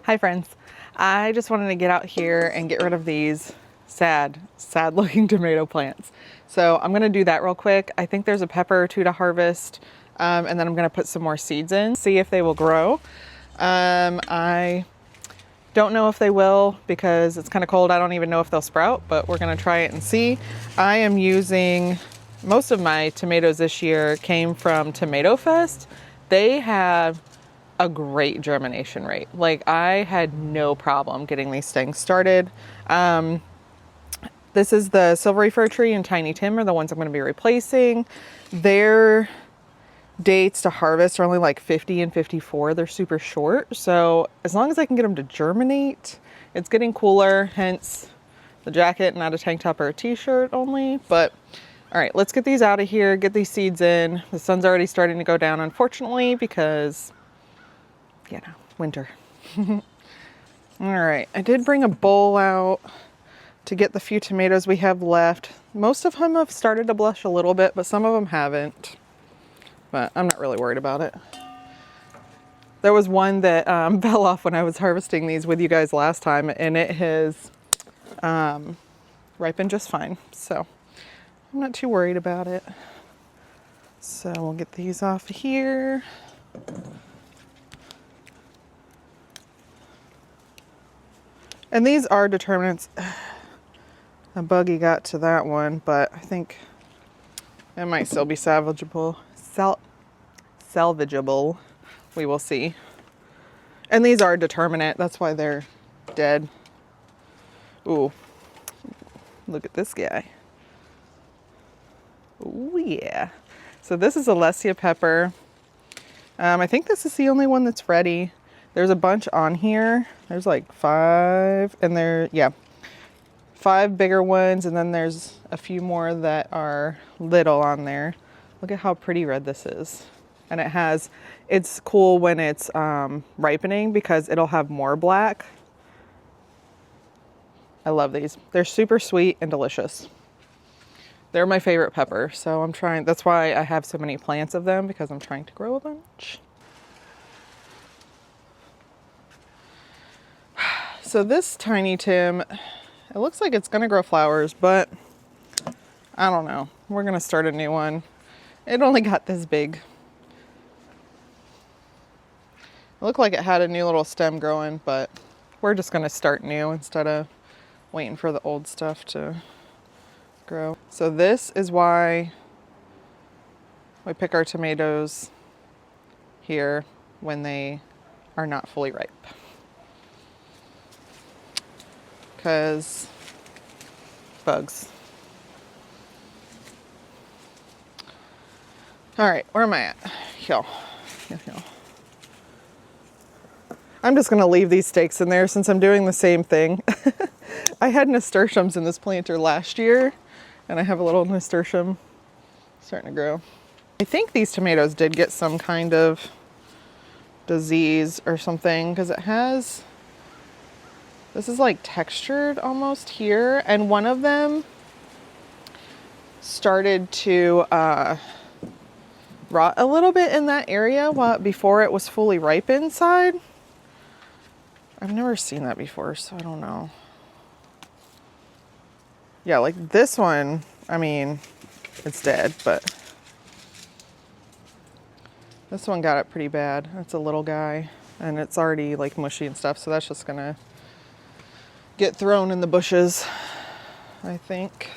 Hi friends. I just wanted to get out here and get rid of these sad looking tomato plants. So I'm gonna do that real quick. I think there's a pepper or two to harvest, and then I'm gonna put some more seeds in, see if they will grow. I don't know if they will because it's kind of cold. I don't even know if they'll sprout, but we're gonna try it and see. I am using, most of my tomatoes this year came from Tomato Fest. They have a great germination rate. Like, I had no problem getting these things started. This is the Silvery Fir Tree and Tiny Tim are the ones I'm going to be replacing. Their dates to harvest are only like 50 and 54. They're super short. So as long as I can get them to germinate, it's getting cooler, hence the jacket, not a tank top or a t-shirt only. But all right, let's get these out of here, get these seeds in. The sun's already starting to go down, unfortunately, because you know, winter. All right, I did bring a bowl out to get the few tomatoes we have left. Most of them have started to blush a little bit, but some of them haven't. But I'm not really worried about it. There was one that fell off when I was harvesting these with you guys last time, and it has ripened just fine. So I'm not too worried about it. So we'll get these off here. And these are determinants. A buggy got to that one, but I think it might still be salvageable. Salvageable. We will see. And these are determinate. That's why they're dead. Ooh. Look at this guy. Ooh, yeah. So this is Alessia pepper. I think this is the only one that's ready. There's a bunch on here. There's like 5, and yeah, 5 bigger ones, and then there's a few more that are little on there. Look at how pretty red this is. And it's cool when it's ripening because it'll have more black. I love these. They're super sweet and delicious. They're my favorite pepper, so that's why I have so many plants of them, because I'm trying to grow a bunch. So this Tiny Tim, it looks like it's gonna grow flowers, but I don't know. We're gonna start a new one. It only got this big. It looked like it had a new little stem growing, but we're just gonna start new instead of waiting for the old stuff to grow. So this is why we pick our tomatoes here when they are not fully ripe. Because bugs. All right, where am I at? Here. I'm just gonna leave these stakes in there since I'm doing the same thing. I had nasturtiums in this planter last year, and I have a little nasturtium starting to grow. I think these tomatoes did get some kind of disease or something, because this is like textured almost here, and one of them started to rot a little bit in that area before it was fully ripe inside. I've never seen that before, so I don't know. Yeah, like this one, I mean, it's dead, but this one got it pretty bad. It's a little guy, and it's already like mushy and stuff, so that's just gonna get thrown in the bushes, I think.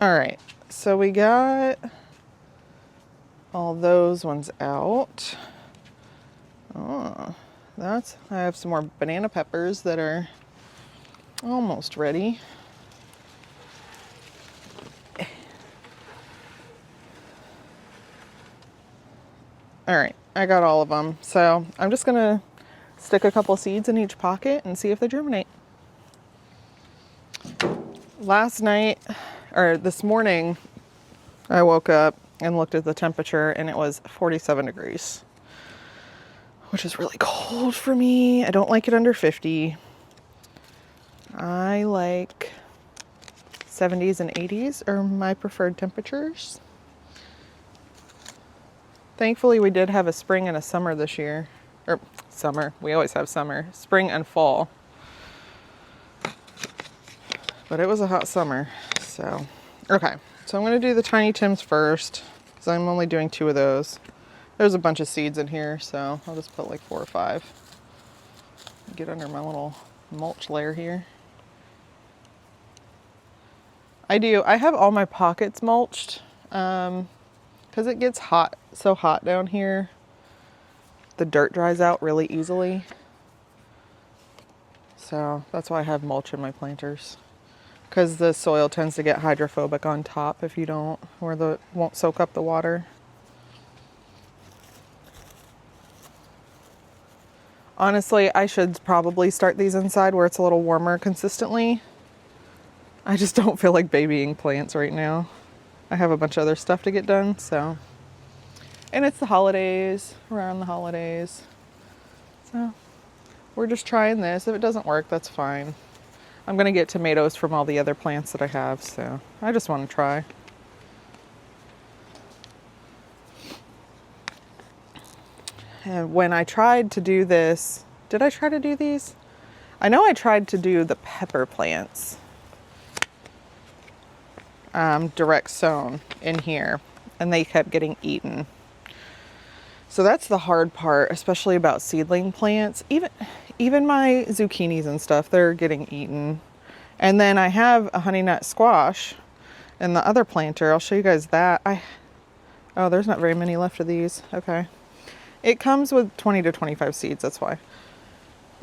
All right, so we got all those ones out. Oh, I have some more banana peppers that are almost ready. All right, I got all of them. So I'm just gonna stick a couple seeds in each pocket and see if they germinate. Last night, or this morning, I woke up and looked at the temperature, and it was 47 degrees, which is really cold for me. I don't like it under 50. I like 70s and 80s are my preferred temperatures. Thankfully, we did have a spring and a summer this year. Or summer, we always have summer. Spring and fall. But it was a hot summer, so. Okay, so I'm gonna do the Tiny Tims first, because I'm only doing 2 of those. There's a bunch of seeds in here, so I'll just put like 4 or 5. Get under my little mulch layer here. I have all my pockets mulched, because it gets hot, so hot down here. The dirt dries out really easily. So that's why I have mulch in my planters. Because the soil tends to get hydrophobic on top if you don't, or it won't soak up the water. Honestly, I should probably start these inside where it's a little warmer consistently. I just don't feel like babying plants right now. I have a bunch of other stuff to get done, so. And it's the holidays, around the holidays. So we're just trying this. If it doesn't work, that's fine. I'm gonna get tomatoes from all the other plants that I have, so I just want to try. And when I tried to do this, did I try to do these? I know I tried to do the pepper plants. Direct sown in here, and they kept getting eaten. So that's the hard part, especially about seedling plants. Even my zucchinis and stuff, they're getting eaten. And then I have a honey nut squash in the other planter. I'll show you guys that. Oh, there's not very many left of these. Okay. It comes with 20 to 25 seeds, that's why.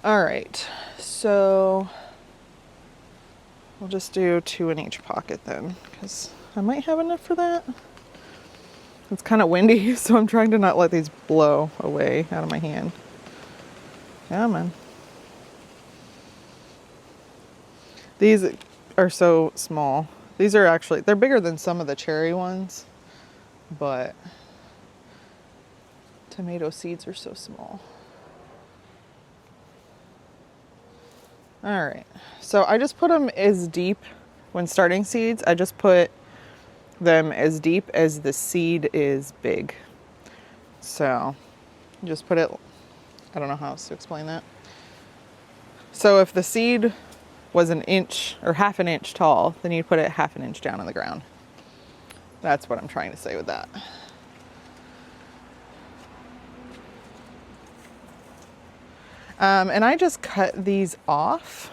All right, so we'll just do 2 in each pocket then, because I might have enough for that. It's kind of windy, so I'm trying to not let these blow away out of my hand. Come on. These are so small. These are actually, they're bigger than some of the cherry ones, but tomato seeds are so small. All right, so I just put them as deep when starting seeds. I just put them as deep as the seed is big. So just put it, I don't know how else to explain that. So if the seed was 1 inch or half an inch tall, then you put it half an inch down on the ground. That's what I'm trying to say with that. And I just cut these off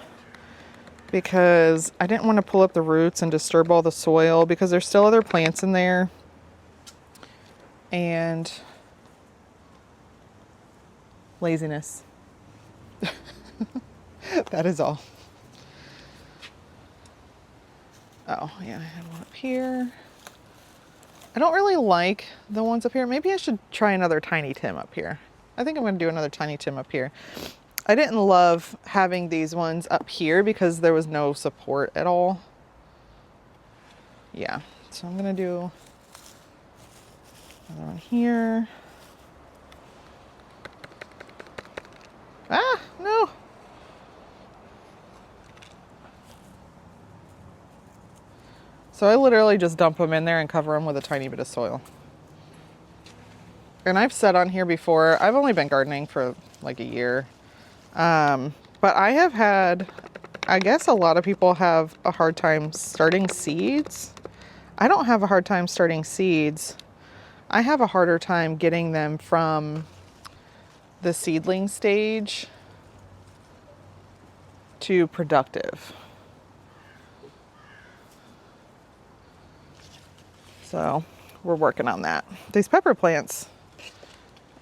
because I didn't want to pull up the roots and disturb all the soil, because there's still other plants in there. And laziness. That is all. Oh, yeah, I had one up here. I don't really like the ones up here. Maybe I should try another Tiny Tim up here. I think I'm going to do another Tiny Tim up here. I didn't love having these ones up here because there was no support at all. Yeah, so I'm going to do another one here. Ah, no. So I literally just dump them in there and cover them with a tiny bit of soil. And I've said on here before, I've only been gardening for like a year. But I have had, I guess a lot of people have a hard time starting seeds. I don't have a hard time starting seeds. I have a harder time getting them from the seedling stage to productive. So we're working on that. These pepper plants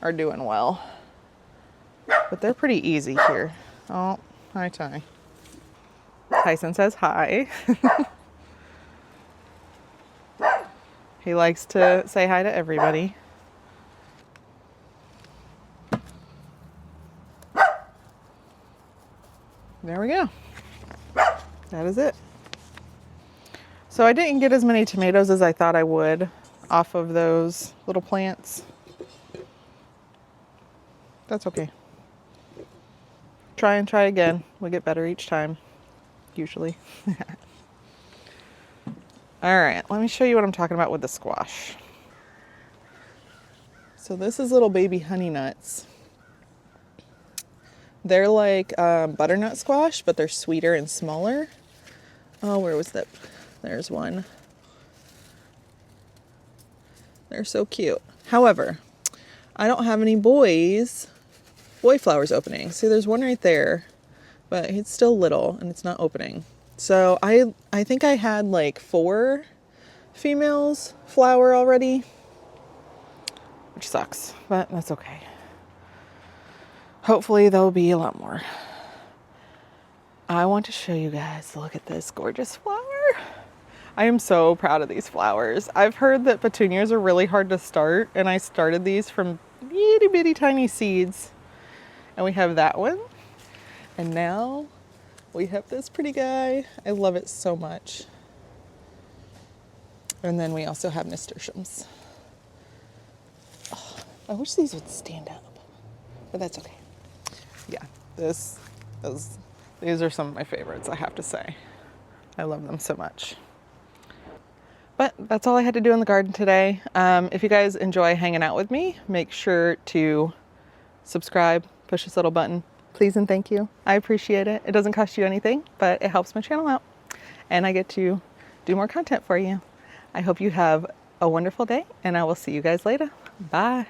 are doing well, but they're pretty easy here. Oh, hi, Ty. Tyson says hi. He likes to say hi to everybody. There we go. That is it. So I didn't get as many tomatoes as I thought I would off of those little plants. That's okay. Try and try again. We'll get better each time, usually. All right, let me show you what I'm talking about with the squash. So this is little baby honey nuts. They're like butternut squash, but they're sweeter and smaller. Oh, where was that? There's one. They're so cute. However, I don't have any boy flowers opening. See, there's one right there, but it's still little and it's not opening. So I think I had like 4 females flower already, which sucks, but that's okay. Hopefully there'll be a lot more. I want to show you guys, look at this gorgeous flower. I am so proud of these flowers. I've heard that petunias are really hard to start, and I started these from itty bitty tiny seeds. And we have that one. And now we have this pretty guy. I love it so much. And then we also have nasturtiums. Oh, I wish these would stand up, but that's okay. Yeah, these are some of my favorites, I have to say. I love them so much. But that's all I had to do in the garden today. If you guys enjoy hanging out with me, make sure to subscribe, push this little button, please and thank you. I appreciate it. It doesn't cost you anything, but it helps my channel out. And I get to do more content for you. I hope you have a wonderful day, and I will see you guys later. Bye.